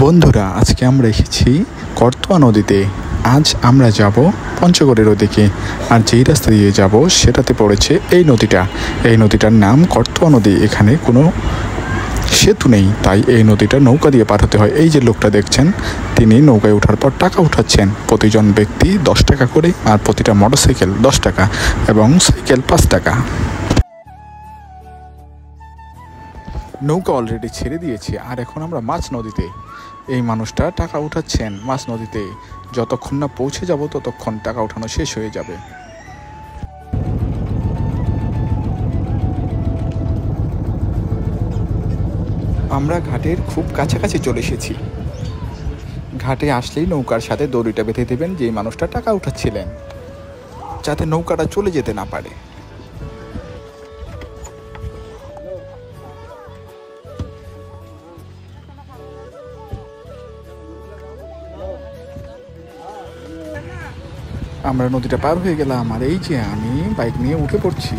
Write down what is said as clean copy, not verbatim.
বন্ধুরা, আজকে আমরা এসেছি করতোয়া নদীতে। আজ আমরা যাব পঞ্চগড়ের ওদিকে, আর যেই রাস্তা দিয়ে যাব সেটাতে পড়েছে এই নদীটা। এই নদীটার নাম করতোয়া নদী। এখানে কোনো সেতু নেই, তাই এই নদীটা নৌকা দিয়ে পার হতে হয়। এই যে লোকটা দেখছেন, তিনি নৌকায় ওঠার পর টাকা উঠাচ্ছেন। প্রতিজন ব্যক্তি 10 টাকা করে, আর প্রতিটা মোটরসাইকেল 10 টাকা এবং সাইকেল 5 টাকা। নৌকা অলরেডি ছেড়ে দিয়েছে, আর এখন আমরা মাছ নদীতে। এই মানুষটা টাকা উঠাচ্ছেন মাছ নদীতে। যতক্ষণ না পৌঁছে যাব ততক্ষণ টাকা উঠানো শেষ হয়ে যাবে। আমরা ঘাটের খুব কাছাকাছি চলে এসেছি। ঘাটে আসলেই নৌকার সাথে দড়িটা বেঁধে দেবেন যেই মানুষটা টাকা উঠাচ্ছিলেন, যাতে নৌকাটা চলে যেতে না পারে। আমরা নদীটা পার হয়ে গেলাম, আর এই যে আমি বাইক নিয়ে উঠে পড়ছি।